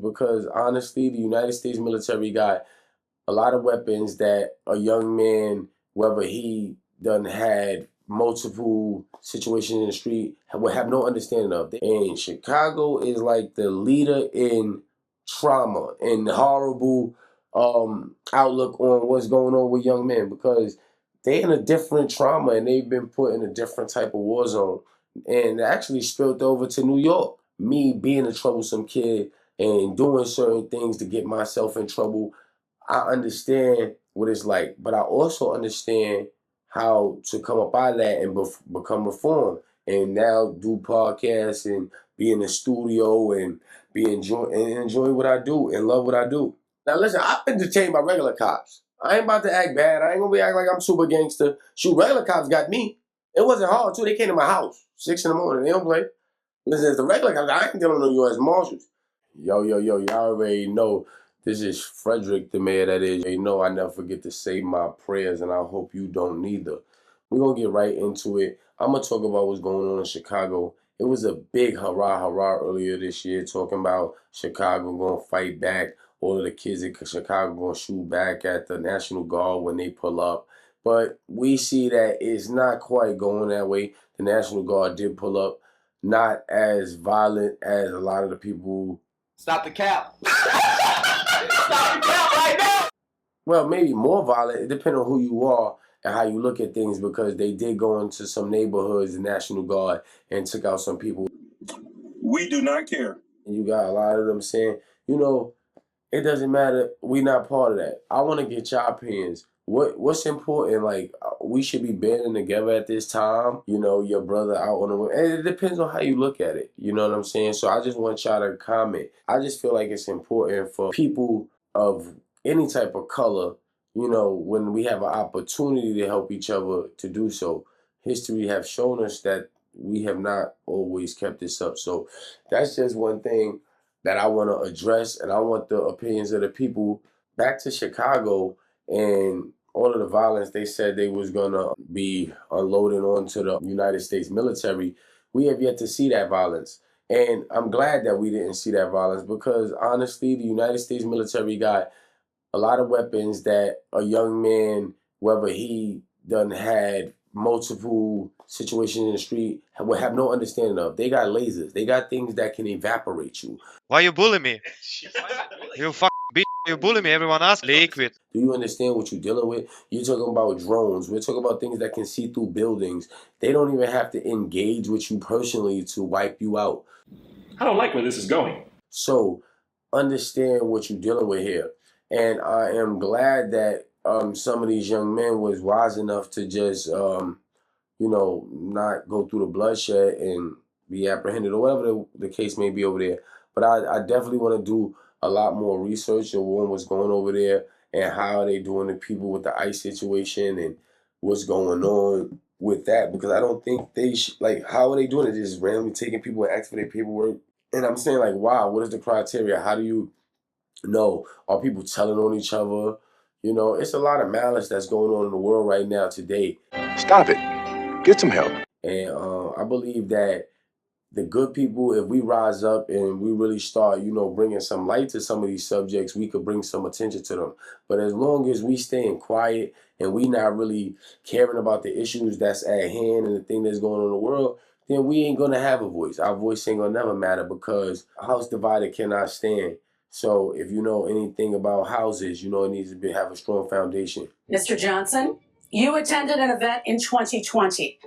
because honestly, the United States military got a lot of weapons that a young man, whether he done had multiple situations in the street, would have no understanding of. And Chicago is like the leader in trauma and horrible outlook on what's going on with young men, because they in a different trauma and they've been put in a different type of war zone, and it actually spilled over to New York. Me being a troublesome kid and doing certain things to get myself in trouble, I understand what it's like, but I also understand how to come up out of that and become reformed, and now do podcasts and be in the studio and enjoy what I do and love what I do. Now listen, I've been detained by regular cops. I ain't about to act bad. I ain't gonna be acting like I'm super gangster. Shoot, regular cops got me. It wasn't hard too. They came to my house 6 in the morning. They don't play. Listen, the regular cops, I ain't dealing with no U.S. Marshals. Yo, y'all already know. This is Frederick the Mayor, that is. You know I never forget to say my prayers, and I hope you don't neither. We're going to get right into it. I'm going to talk about what's going on in Chicago. It was a big hurrah earlier this year, talking about Chicago going to fight back. All of the kids in Chicago going to shoot back at the National Guard when they pull up. But we see that it's not quite going that way. The National Guard did pull up, not as violent as a lot of the people. Stop the cap. Stop the cap right now. Well, maybe more violent. It depends on who you are and how you look at things, because they did go into some neighborhoods, the National Guard, and took out some people. We do not care. And you got a lot of them saying, it doesn't matter. We not part of that. I want to get your opinions. What's important? Like, we should be banding together at this time. Your brother out on the way. And it depends on how you look at it. You know what I'm saying? So I just want y'all to comment. I just feel like it's important for people of any type of color, when we have an opportunity to help each other, to do so. History have shown us that we have not always kept this up. So that's just one thing that I want to address, and I want the opinions of the people. Back to Chicago and all of the violence they said they was going to be unloading onto the United States military. We have yet to see that violence. And I'm glad that we didn't see that violence, because honestly, the United States military got a lot of weapons that a young man, whether he done had multiple situations in the street, would have no understanding of. They got lasers. They got things that can evaporate you. Why you bully me? You fucking bitch. You bully me. Everyone asks. Liquid. Do you understand what you're dealing with? You're talking about drones. We're talking about things that can see through buildings. They don't even have to engage with you personally to wipe you out. I don't like where this is going. So understand what you're dealing with here. And I am glad that some of these young men was wise enough to just, not go through the bloodshed and be apprehended, or whatever the case may be over there. But I definitely want to do a lot more research on what's going over there and how they doing the people with the ICE situation and what's going on with that. Because I don't think they how are they doing it? Just randomly taking people and asking for their paperwork. And I'm saying, like, wow, what is the criteria? How do you know? Are people telling on each other? It's a lot of malice that's going on in the world right now today. Stop it. Get some help. And I believe that the good people, if we rise up and we really start, bringing some light to some of these subjects, we could bring some attention to them. But as long as we staying quiet and we not really caring about the issues that's at hand and the thing that's going on in the world, then we ain't going to have a voice. Our voice ain't going to never matter, because a house divided cannot stand. So if you know anything about houses, it needs to have a strong foundation. Mr. Johnson, you attended an event in 2020.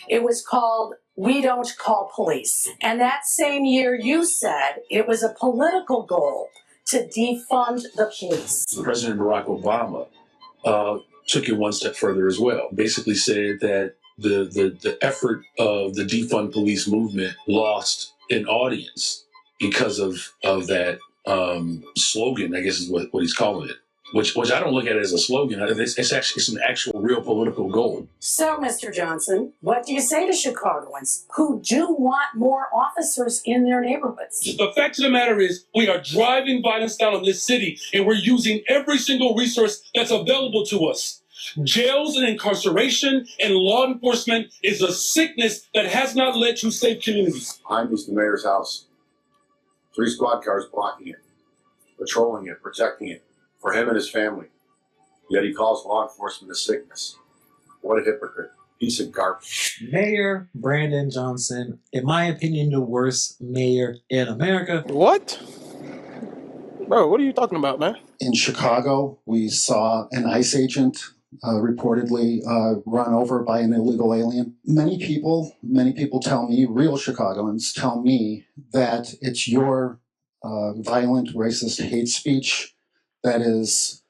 It was called We Don't Call Police. And that same year you said it was a political goal to defund the police. President Barack Obama took it one step further as well. Basically said that the effort of the defund police movement lost an audience because of that slogan, I guess is what he's calling it. Which I don't look at it as a slogan. It's an actual real political goal. So, Mr. Johnson, what do you say to Chicagoans who do want more officers in their neighborhoods? The fact of the matter is, we are driving violence down in this city, and we're using every single resource that's available to us. Jails and incarceration and law enforcement is a sickness that has not led to safe communities. I'm Mr. Mayor's house. 3 squad cars blocking it. patrolling it, protecting it for him and his family. Yet he calls law enforcement a sickness. What a hypocrite. Piece of garbage. Mayor Brandon Johnson, in my opinion, the worst mayor in America. What? Bro, what are you talking about, man? In Chicago, we saw an ICE agent reportedly run over by an illegal alien. Many people tell me, real Chicagoans tell me, that it's your violent, racist hate speech that is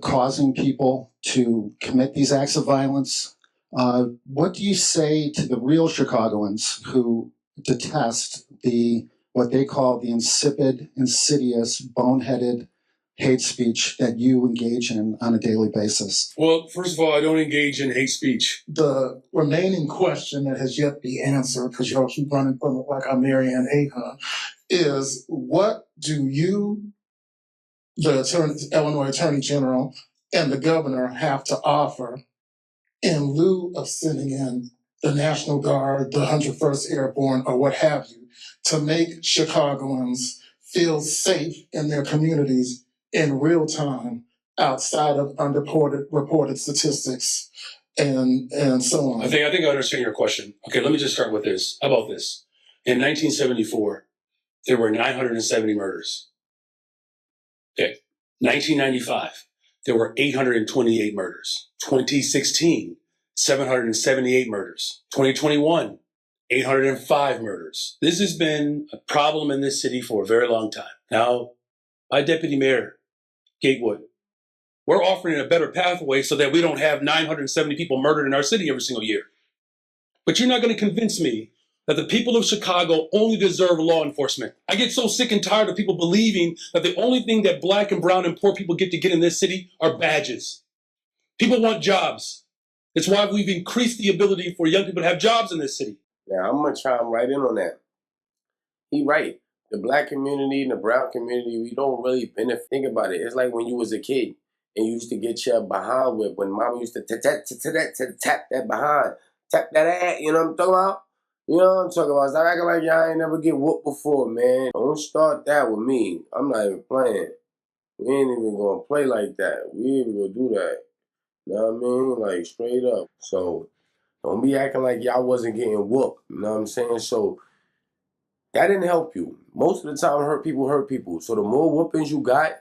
causing people to commit these acts of violence. What do you say to the real Chicagoans who detest what they call the insipid, insidious, boneheaded hate speech that you engage in on a daily basis? Well, first of all, I don't engage in hate speech. The remaining question that has yet to be answered, because y'all keep running from it like I'm Marianne Ahern, is what do you, the Illinois Attorney General, and the governor have to offer in lieu of sending in the National Guard, the 101st Airborne, or what have you, to make Chicagoans feel safe in their communities in real time, outside of reported statistics and so on? I think I understand your question. Okay, let me just start with this. How about this? In 1974, there were 970 murders. Okay. 1995, there were 828 murders. 2016, 778 murders. 2021, 805 murders. This has been a problem in this city for a very long time. Now, my deputy mayor, Gatewood, we're offering a better pathway so that we don't have 970 people murdered in our city every single year. But you're not going to convince me that the people of Chicago only deserve law enforcement. I get so sick and tired of people believing that the only thing that black and brown and poor people get to get in this city are badges. People want jobs. That's why we've increased the ability for young people to have jobs in this city. Yeah, I'm going to chime right in on that. He right. The black community and the brown community, we don't really benefit. Think about it. It's like when you was a kid and you used to get your behind whipped when mama used to tap that behind, tap that ass, you know what I'm talking about? You know what I'm talking about? Stop acting like y'all ain't never get whooped before, man. Don't start that with me. I'm not even playing. We ain't even gonna play like that. We ain't even gonna do that. You know what I mean? Like, straight up. So, don't be acting like y'all wasn't getting whooped. You know what I'm saying? So, that didn't help you. Most of the time, hurt people. So, the more whoopings you got,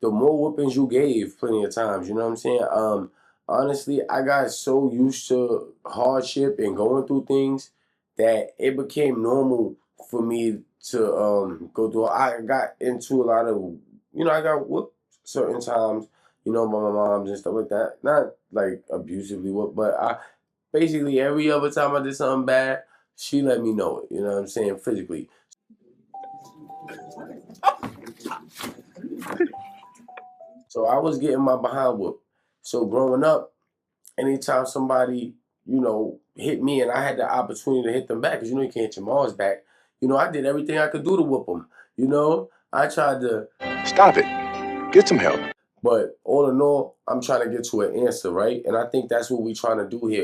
the more whoopings you gave plenty of times. You know what I'm saying? Honestly, I got so used to hardship and going through things that it became normal for me to go through. I got into a lot of, I got whooped certain times, by my moms and stuff like that. Not like abusively whooped, but basically every other time I did something bad, she let me know it, you know what I'm saying, physically. So I was getting my behind whooped. So growing up, anytime somebody, hit me and I had the opportunity to hit them back, because you can't hit your mom's back, I did everything I could do to whoop them. I tried to... Stop it. Get some help. But all in all, I'm trying to get to an answer, right? And I think that's what we're trying to do here.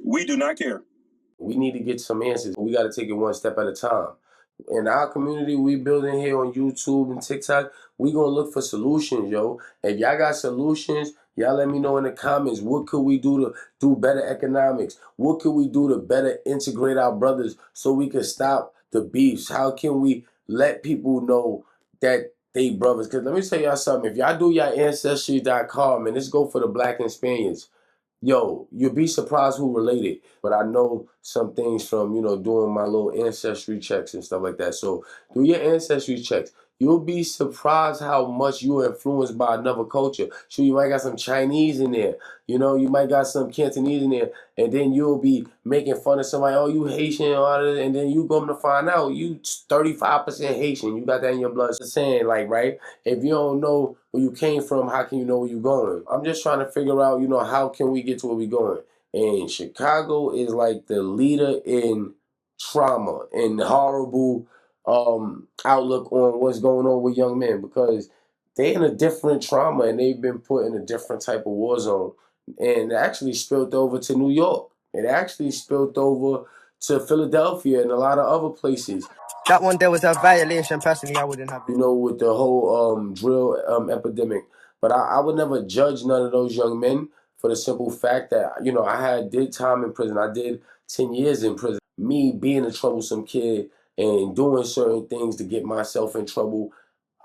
We do not care. We need to get some answers. We got to take it one step at a time. In our community, we building here on YouTube and TikTok, we going to look for solutions, yo. If y'all got solutions, y'all let me know in the comments. What could we do to do better economics? What could we do to better integrate our brothers so we can stop the beefs? How can we let people know that they brothers? Because let me tell y'all something. If y'all do your Ancestry.com, and this go for the Black and Spaniards, yo, you'll be surprised who related. But I know some things from, doing my little ancestry checks and stuff like that. So do your ancestry checks. You'll be surprised how much you're influenced by another culture. Sure, you might got some Chinese in there. You might got some Cantonese in there. And then you'll be making fun of somebody, oh, you Haitian, and then you going to find out you 35% Haitian. You got that in your blood. Just saying, like, right? If you don't know where you came from, how can you know where you're going? I'm just trying to figure out, how can we get to where we're going? And Chicago is like the leader in trauma and horrible outlook on what's going on with young men, because they in a different trauma and they've been put in a different type of war zone. And it actually spilled over to New York. It actually spilled over to Philadelphia and a lot of other places. that one there was a violation. Personally, I wouldn't have it. You know, with the whole drill epidemic. But I would never judge none of those young men for the simple fact that, you know, I did time in prison. I did 10 years in prison. Me being a troublesome kid and doing certain things to get myself in trouble,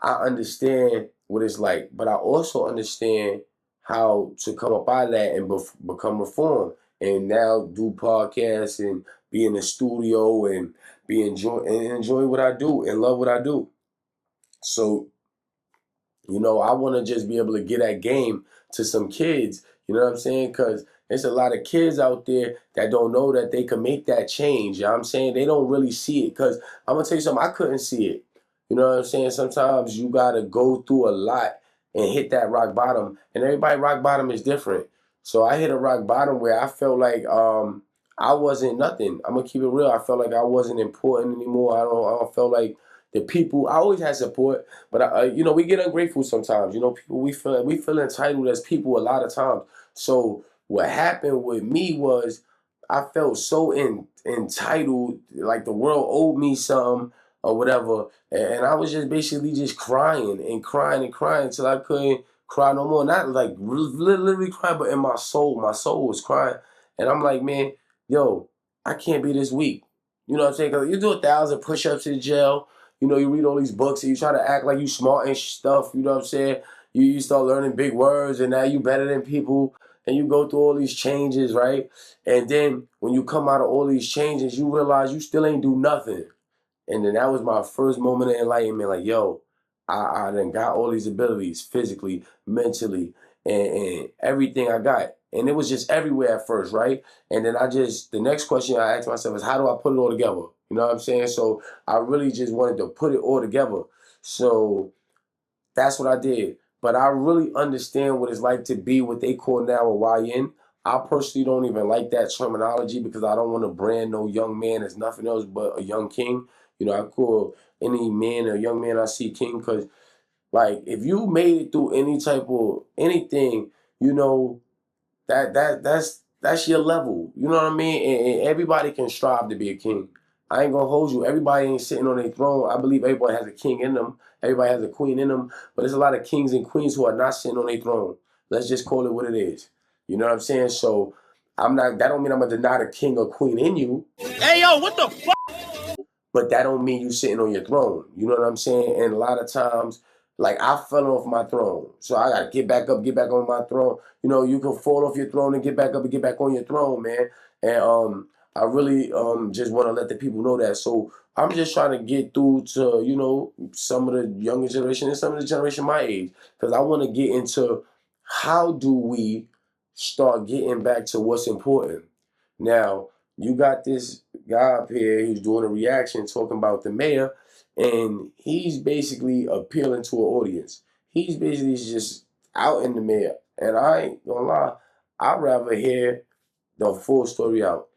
I understand what it's like. But I also understand how to come up out of that and become reformed. And now do podcasts and be in the studio and enjoy what I do and love what I do. So, you know, I want to just be able to get that game to some kids. You know what I'm saying? Because there's a lot of kids out there that don't know that they can make that change. You know what I'm saying? They don't really see it. Because I'm going to tell you something, I couldn't see it. You know what I'm saying? Sometimes you got to go through a lot and hit that rock bottom. And everybody rock bottom is different. So I hit a rock bottom where I felt like I wasn't nothing. I'm going to keep it real. I felt like I wasn't important anymore. I don't feel like the people, I always had support, but you know, we get ungrateful sometimes. You know, people we feel entitled as people a lot of times. So what happened with me was I felt so entitled, like the world owed me something or whatever, and I was just basically just crying and crying and crying until I couldn't cry no more. Not like literally crying, but in my soul was crying, and I'm like, man, yo, I can't be this weak. You know what I'm saying? 'Cause you do 1,000 push-ups in jail. You know, you read all these books and you try to act like you smart and stuff, you know what I'm saying? You start learning big words and now you better than people and you go through all these changes, right? And then when you come out of all these changes, you realize you still ain't do nothing. And then that was my first moment of enlightenment, like, yo, I done got all these abilities physically, mentally, and everything I got. And it was just everywhere at first, right? And then the next question I asked myself is, how do I put it all together? You know what I'm saying? So I really just wanted to put it all together. So that's what I did. But I really understand what it's like to be what they call now a YN. I personally don't even like that terminology because I don't want to brand no young man as nothing else but a young king. You know, I call any man or young man I see king because, like, if you made it through any type of anything, you know, that's your level. You know what I mean? And everybody can strive to be a king. I ain't gonna hold you. Everybody ain't sitting on their throne. I believe everybody has a king in them. Everybody has a queen in them. But there's a lot of kings and queens who are not sitting on their throne. Let's just call it what it is. You know what I'm saying? So that don't mean I'm gonna deny the king or queen in you. Hey, yo, what the fuck? But that don't mean you sitting on your throne. You know what I'm saying? And a lot of times, like, I fell off my throne. So I gotta get back on my throne. You know, you can fall off your throne and get back up and get back on your throne, man. And I really just want to let the people know that. So I'm just trying to get through to, you know, some of the younger generation and some of the generation my age. Because I want to get into how do we start getting back to what's important. Now, you got this guy up here who's doing a reaction talking about the mayor, and he's basically appealing to an audience. He's basically just out in the mayor. And I ain't gonna lie, I'd rather hear the full story out.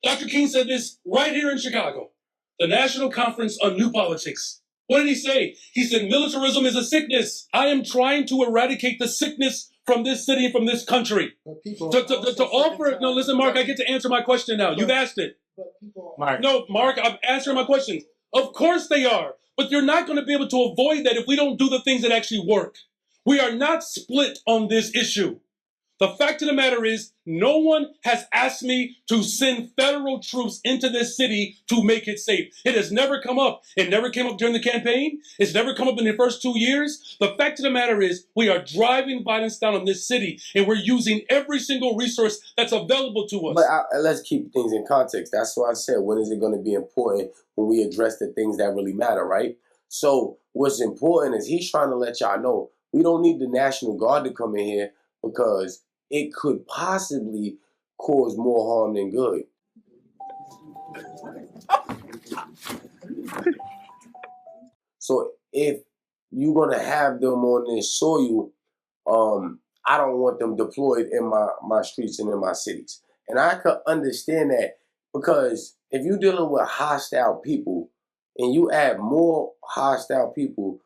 Dr. King said this right here in Chicago, the National Conference on New Politics. What did he say? He said, militarism is a sickness. I am trying to eradicate the sickness from this city and from this country. To offer, no, listen, Mark, I get to answer my question now. You've asked it. Mark. No, Mark, I'm answering my questions. Of course they are. But you're not going to be able to avoid that if we don't do the things that actually work. We are not split on this issue. The fact of the matter is, no one has asked me to send federal troops into this city to make it safe. It has never come up. It never came up during the campaign. It's never come up in the first 2 years. The fact of the matter is, we are driving violence down on this city, and we're using every single resource that's available to us. But let's keep things in context. That's why I said, when is it going to be important when we address the things that really matter, right? So what's important is he's trying to let y'all know we don't need the National Guard to come in here because it could possibly cause more harm than good. So if you're gonna have them on this soil, I don't want them deployed in my streets and in my cities. And I could understand that because if you're dealing with hostile people and you add more hostile people,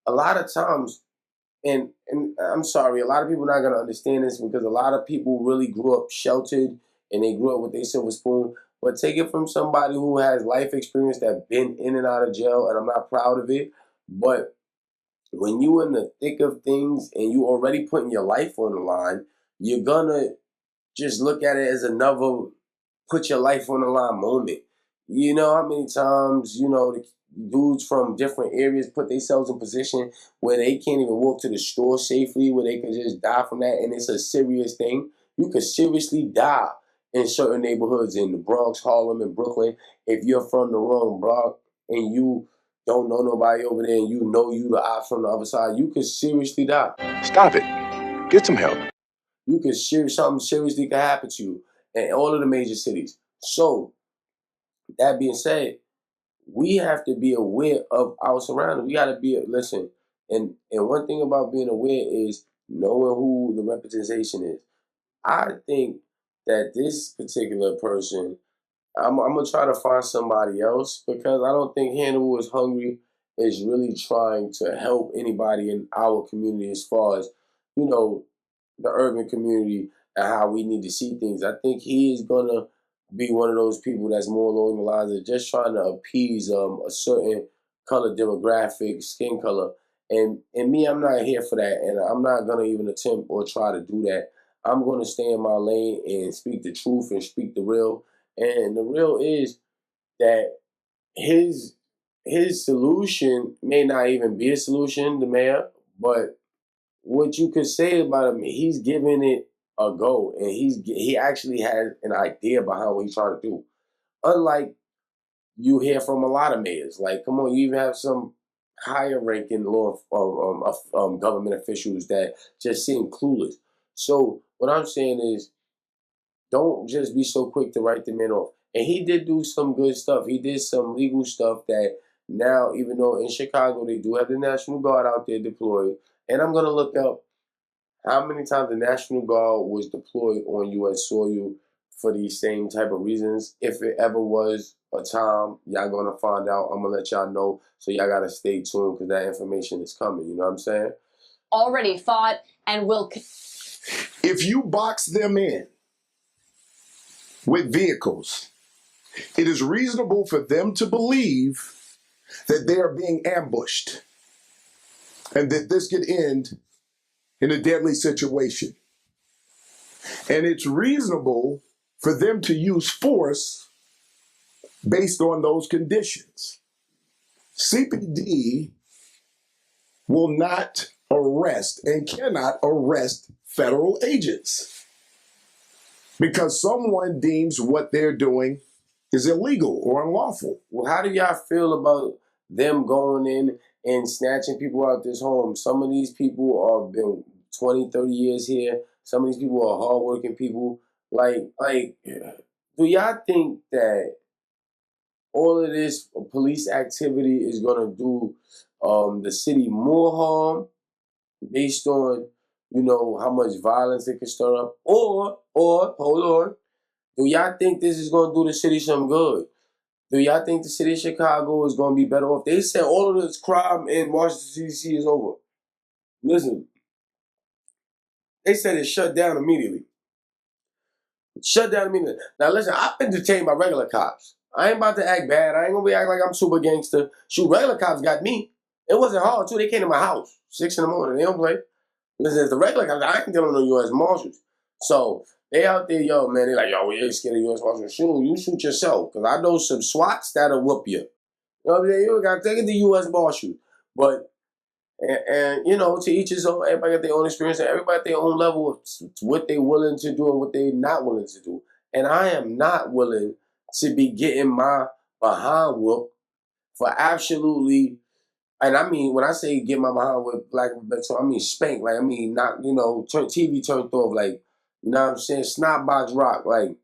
a lot of times, and I'm sorry, a lot of people are not gonna understand this because a lot of people really grew up sheltered and they grew up with their silver spoon. but take it from somebody who has life experience that been in and out of jail, and I'm not proud of it, but when you in the thick of things and you already putting your life on the line, you're gonna just look at it as another put your life on the line moment. You know how many times, the dudes from different areas put themselves in position where they can't even walk to the store safely, where they could just die from that, and it's a serious thing. You could seriously die in certain neighborhoods in the Bronx, Harlem, and Brooklyn if you're from the wrong block and you don't know nobody over there and you know you the ops from the other side. You could seriously die. Stop it. Get some help. You could something seriously could happen to you in all of the major cities. So, that being said, we have to be aware of our surroundings. We got to listen. And one thing about being aware is knowing who the representation is. I think that this particular person, I'm going to try to find somebody else because I don't think Hannibal is Hungry is really trying to help anybody in our community as far as, the urban community and how we need to see things. I think he is going to be one of those people that's more along the lines of just trying to appease a certain color demographic, skin color. And me, I'm not here for that. And I'm not going to even attempt or try to do that. I'm going to stay in my lane and speak the truth and speak the real. And the real is that his solution may not even be a solution, the mayor, but what you could say about him, he's giving it a go, and he actually has an idea behind what he's trying to do. Unlike you hear from a lot of mayors, like come on, you even have some higher ranking government officials that just seem clueless. So what I'm saying is, don't just be so quick to write the man off. And he did do some good stuff. He did some legal stuff that now, even though in Chicago they do have the National Guard out there deployed, and I'm gonna look up how many times the National Guard was deployed on U.S. soil for these same type of reasons. If it ever was a time, y'all gonna find out. I'm gonna let y'all know. So y'all gotta stay tuned because that information is coming. You know what I'm saying? Already fought and will. If you box them in with vehicles, it is reasonable for them to believe that they are being ambushed and that this could end in a deadly situation. And it's reasonable for them to use force based on those conditions. CPD will not arrest and cannot arrest federal agents because someone deems what they're doing is illegal or unlawful. Well, how do y'all feel about them going in and snatching people out this home? Some of these people have been 20, 30 years here. Some of these people are hardworking people. Like, do y'all think that all of this police activity is going to do the city more harm based on, how much violence it can stir up? Or, hold on, do y'all think this is going to do the city some good? Do y'all think the city of Chicago is going to be better off? They said all of this crime in Washington, D.C. is over. Listen, they said it shut down immediately. Shut down immediately. Now listen, I've been detained by regular cops. I ain't about to act bad. I ain't going to be acting like I'm super gangster. Shoot, regular cops got me. It wasn't hard, too. They came to my house 6 in the morning. They don't play. Listen, if the regular cops, I ain't dealing with no U.S. Marshals. So they out there, man, they like, we ain't scared of U.S. Marshals. Shoot, you shoot yourself. Because I know some SWATs that'll whoop you. You know what I'm saying? You got to take it to U.S. Marshals. But, and to each his own, everybody got their own experience, and everybody at their own level of what they willing to do and what they not willing to do. And I am not willing to be getting my behind whooped for absolutely, and I mean, when I say get my behind with black, I mean spank. Like, I mean, not, turn TV turned off. Like, you know what I'm saying? Snot box rock. Like,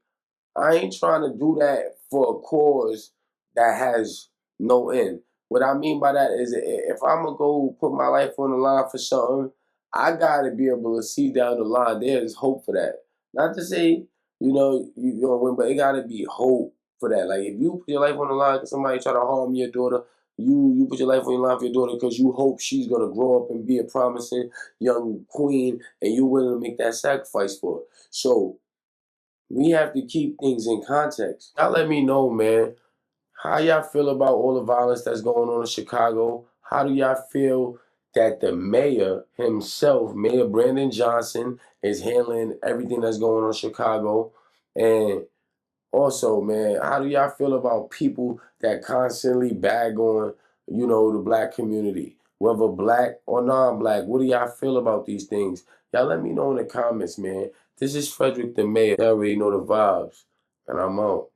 I ain't trying to do that for a cause that has no end. What I mean by that is if I'm going to go put my life on the line for something, I got to be able to see down the line. There's hope for that. Not to say, you're going to win, but it got to be hope for that. Like, if you put your life on the line because somebody try to harm your daughter, you put your life on the line for your daughter because you hope she's going to grow up and be a promising young queen, and you're willing to make that sacrifice for her. So We have to keep things in context. Y'all let me know, man. How y'all feel about all the violence that's going on in Chicago? How do y'all feel that the mayor himself, Mayor Brandon Johnson, is handling everything that's going on in Chicago? And also, man, how do y'all feel about people that constantly bag on, the black community, whether black or non-black? What do y'all feel about these things? Y'all let me know in the comments, man. This is Frederick the Mayor. Y'all already know the vibes, and I'm out.